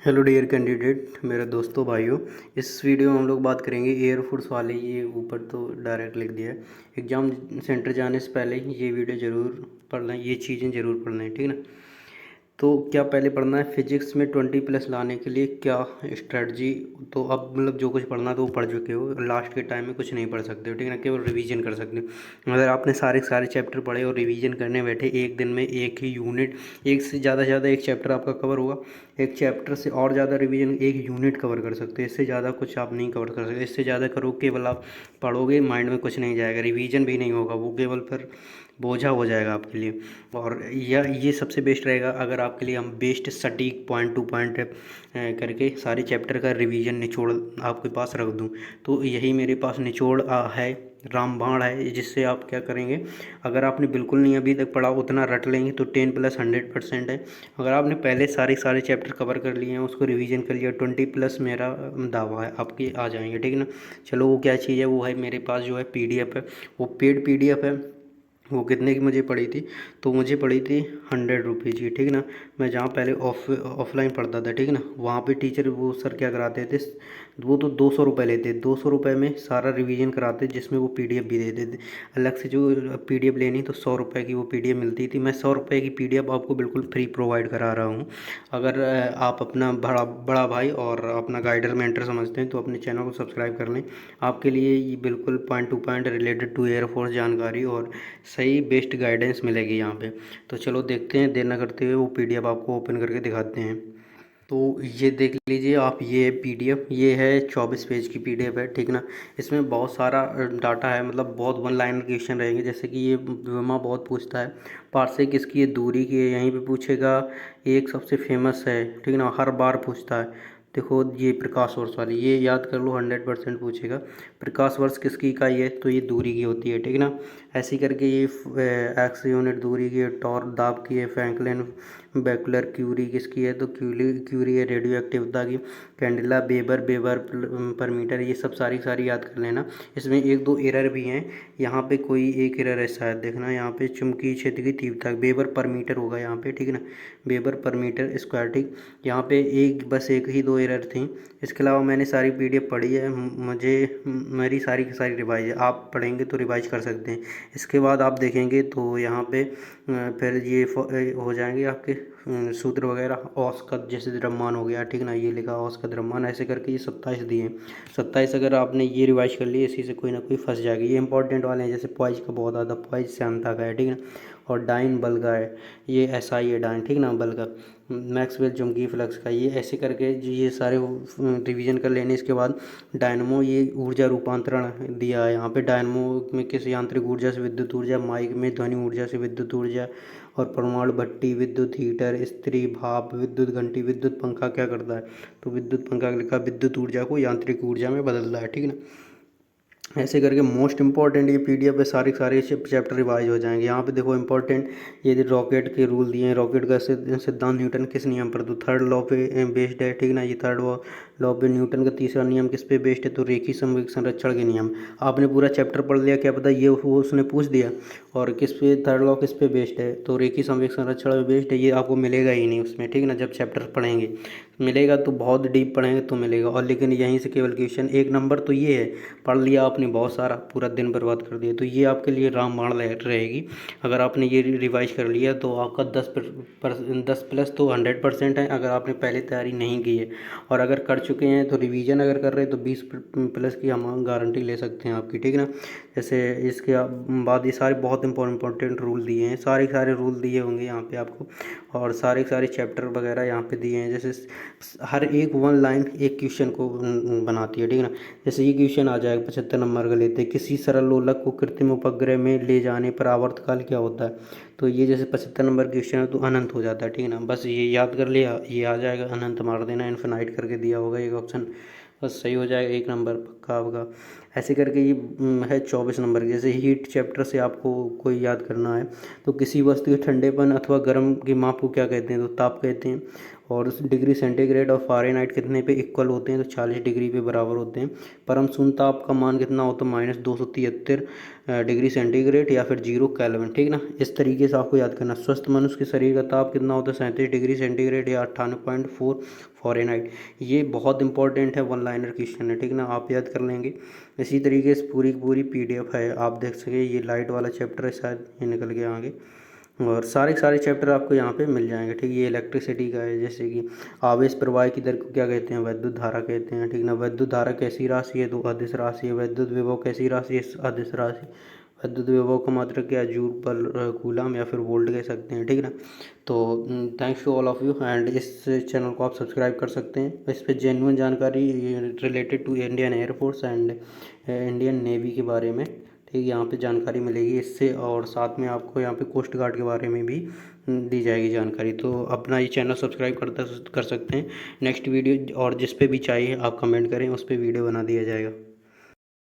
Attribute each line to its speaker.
Speaker 1: Hello dear candidate, मेरे दोस्तों भाइयों। इस वीडियो में हम लोग बात करेंगे एयरफोर्स वाले। ये ऊपर तो डायरेक्ट लिख दिया है। एग्ज़ाम सेंटर जाने से पहले ये वीडियो ज़रूर पढ़ना, ये चीज़ें ज़रूर पढ़ना है, ठीक ना। तो क्या पहले पढ़ना है फिजिक्स में 20+ लाने के लिए क्या स्ट्रेटजी। तो अब मतलब जो कुछ पढ़ना तो वो पढ़ चुके हो, लास्ट के टाइम में कुछ नहीं पढ़ सकते हो, ठीक है ना। केवल रिवीजन कर सकते हो। अगर आपने सारे सारे चैप्टर पढ़े और रिवीजन करने बैठे एक दिन में एक ही यूनिट, एक से ज़्यादा एक चैप्टर आपका कवर होगा। एक चैप्टर से और ज़्यादा रिवीजन एक यूनिट कवर कर सकते हो। इससे ज़्यादा कुछ आप नहीं कवर कर सकते। इससे ज़्यादा करो केवल आप पढ़ोगे, माइंड में कुछ नहीं जाएगा, रिवीजन भी नहीं होगा, वो केवल फिर बोझा हो जाएगा आपके लिए। और यह ये सबसे बेस्ट रहेगा अगर आपके लिए हम बेस्ट सटीक पॉइंट टू पॉइंट करके सारे चैप्टर का रिवीजन निचोड़ आपके पास रख दूं। तो यही मेरे पास निचोड़ है, रामबाण है, जिससे आप क्या करेंगे। अगर आपने बिल्कुल नहीं अभी तक पढ़ा, उतना रट लेंगे तो 10+100% है। अगर आपने पहले सारे चैप्टर कवर कर लिए हैं, उसको रिवीजन कर लिया, 20+ मेरा दावा है आपके आ जाएंगे, ठीक है ना। चलो वो क्या चीज़ है, वो है मेरे पास जो है PDF है, वो पेड PDF है। वो कितने की मुझे पड़ी थी, तो मुझे पड़ी थी 100 रुपीज़ की, ठीक है ना। मैं जहाँ पहले ऑफलाइन पढ़ता था, ठीक है ना, वहाँ पे टीचर वो सर क्या कराते थे, वो तो 200 रुपये लेते, 200 रुपये में सारा रिवीजन कराते, जिसमें वो PDF भी देते थे। अलग से जो PDF लेनी तो 100 रुपये की वो PDF मिलती थी। मैं 100 रुपये की PDF आपको बिल्कुल फ्री प्रोवाइड करा रहा हूँ। अगर आप अपना बड़ा बड़ा भाई और अपना गाइडर मेंटर समझते हैं तो अपने चैनल को सब्सक्राइब कर लें। आपके लिए ये बिल्कुल point to point related to air force जानकारी और सही बेस्ट गाइडेंस मिलेगी यहाँ पे। तो चलो देखते हैं, देर ना करते हुए वो PDF आपको ओपन करके दिखाते हैं। तो ये देख लीजिए आप, ये PDF, ये है 24 पेज की PDF है, ठीक ना। इसमें बहुत सारा डाटा है, मतलब बहुत वन लाइन क्वेश्चन रहेंगे। जैसे कि ये विमा बहुत पूछता है, पार्सेक किसकी है, दूरी की है, यहीं पे पूछेगा। एक सबसे फेमस है, ठीक ना, हर बार पूछता है। देखो ये प्रकाश वर्ष वाली, ये याद कर लो, 100% पूछेगा। प्रकाश वर्ष किसकी इकाई है, तो ये दूरी की होती है, ठीक ना। ऐसे करके ये एक्स यूनिट दूरी की है, टॉर दाब की है, फ्रैंकलिन बैकुलर क्यूरी किसकी है, तो क्यूरी है रेडियो एक्टिविटी की। कैंडिला बेबर बेबर पर मीटर, ये सब सारी सारी याद कर लेना। इसमें एक दो एरर भी हैं, यहाँ पे कोई एक एरर है शायद, देखना यहाँ पे चुंबकीय क्षेत्र की तीव्रता बेबर पर मीटर होगा यहाँ पे, ठीक है ना, बेबर पर मीटर स्क्वायर, ठीक। यहाँ पे बस एक ही दो एरर थी। इसके अलावा मैंने सारी PDF पढ़ी है, मुझे मेरी सारी की सारी रिवाइज है। आप पढ़ेंगे तो रिवाइज कर सकते हैं। इसके बाद आप देखेंगे तो यहाँ पे फिर ये हो जाएंगे आपके सूत्र वगैरह। औस का जैसे द्रव्यमान हो गया, ठीक ना, ये लिखा औस का द्रव्यमान, ऐसे करके ये 27 दिए। 27 अगर आपने ये रिवाइज कर लिए, इसी से कोई ना कोई फंस जाएगी। ये इंपॉर्टेंट वाले हैं, जैसे पॉइज का बहुत ज़्यादा, पॉइज श्यानता का है, ठीक है ना। और डाइन बल का है, ये SI है डाइन, ठीक ना, बल का। मैक्सवेल चुंबकीय फ्लक्स का, ये ऐसे करके ये सारे रिवीजन कर लेने। इसके बाद डायनमो, ये ऊर्जा रूपांतरण दिया है यहाँ पे। डायनमो में किस यांत्रिक ऊर्जा से विद्युत ऊर्जा, माइक में ध्वनि ऊर्जा से विद्युत ऊर्जा, और परमाणु भट्टी, विद्युत हीटर, स्त्री भाप, विद्युत घंटी, विद्युत पंखा क्या करता है, तो विद्युत पंखा लिखा विद्युत ऊर्जा को यांत्रिक ऊर्जा में बदलता है, ठीक है ना। ऐसे करके मोस्ट इंपॉर्टेंट ये PDF पे सारे सारे चैप्टर रिवाइज हो जाएंगे। यहाँ पे देखो इंपॉर्टेंट, ये रॉकेट के रूल दिए हैं। रॉकेट का सिद्धांत न्यूटन किस नियम पर, तो थर्ड लॉ पे बेस्ड है, ठीक ना। ये थर्ड लॉ पे न्यूटन का तीसरा नियम किस पे बेस्ड है, तो रेखीय संवेग संरक्षण के नियम। आपने पूरा चैप्टर पढ़ लिया, क्या पता ये वो उसने पूछ दिया। और किस पे थर्ड लॉ किस पे बेस्ड है, तो रेखीय संवेग संरक्षण पे बेस्ड है। ये आपको मिलेगा ही नहीं उसमें, ठीक ना, जब चैप्टर पढ़ेंगे। मिलेगा तो बहुत डीप पढ़ेंगे तो मिलेगा, और लेकिन यहीं से केवल क्वेश्चन एक नंबर तो ये है। पढ़ लिया आपने बहुत सारा, पूरा दिन बर्बाद कर दिया, तो ये आपके लिए रामबाण रहेगी। अगर आपने ये रिवाइज कर लिया तो आपका 10+ तो 100% है, अगर आपने पहले तैयारी नहीं की है। और अगर कर चुके हैं तो रिवीजन अगर कर रहे हैं तो 20+ की हम गारंटी ले सकते हैं आपकी, ठीक है ना। जैसे इसके बाद ये सारे बहुत इंपॉर्टेंट रूल दिए हैं, सारे सारे रूल दिए होंगे यहाँ पे आपको। और सारे सारे चैप्टर वगैरह यहाँ पे दिए हैं। जैसे हर एक वन लाइन एक क्वेश्चन को बनाती है, ठीक है ना। जैसे ये क्वेश्चन आ जाएगा 75 नंबर का लेते हैं, किसी सरल लोलक को कृत्रिम उपग्रह में ले जाने पर आवर्तकाल क्या होता है, तो ये जैसे 75 नंबर क्वेश्चन है तो अनंत हो जाता है, ठीक है ना। बस ये याद कर लिया, ये आ जाएगा, अनंत मार देना, इन्फिनाइट करके दिया होगा एक ऑप्शन, बस सही हो जाएगा, एक नंबर पक्का आपका। ऐसे करके ये है 24 नंबर। जैसे हीट चैप्टर से आपको कोई याद करना है तो किसी वस्तु के ठंडेपन अथवा गर्म की माप को क्या कहते हैं, तो ताप कहते हैं। और उस डिग्री सेंटीग्रेड और फ़ारेनहाइट कितने पे इक्वल होते हैं, तो 40 डिग्री पे बराबर होते हैं। परम शून्य ताप का मान कितना होता है, -273 डिग्री सेंटीग्रेड या फिर 0 केल्विन, ठीक ना। इस तरीके से आपको याद करना। स्वस्थ मनुष्य के शरीर का ताप कितना होता है, 37 डिग्री सेंटीग्रेड या 98.4 फ़ारेनहाइट। ये बहुत इंपॉर्टेंट है, वन लाइनर क्वेश्चन है, ठीक ना, आप याद कर लेंगे। इसी तरीके से पूरी की पूरी PDF है, आप देख सके। ये लाइट वाला चैप्टर है, शायद ये निकल गया आगे। और सारे चैप्टर आपको यहाँ पे मिल जाएंगे, ठीक। ये इलेक्ट्रिसिटी का है, जैसे कि आवेश प्रवाह की दर को क्या कहते हैं, वैद्युत धारा कहते हैं, ठीक ना। वैद्युत धारा कैसी राशि है, तो अदिश राशि है। वैद्युत विभव कैसी राशि है, अदिश राशि। वैद्युत विभव का मात्रक क्या है, जूल पर कूलम या फिर वोल्ट कह सकते हैं, ठीक ना। तो thanks to all of you, and इस चैनल को आप सब्सक्राइब कर सकते हैं। इस पर जेन्युइन जानकारी related to Indian air force and Indian navy के बारे में, ठीक, यहाँ पे जानकारी मिलेगी इससे। और साथ में आपको यहाँ पे कोस्ट गार्ड के बारे में भी दी जाएगी जानकारी। तो अपना ये चैनल सब्सक्राइब कर सकते हैं। नेक्स्ट वीडियो और जिस पे भी चाहिए आप कमेंट करें, उस पर वीडियो बना दिया जाएगा।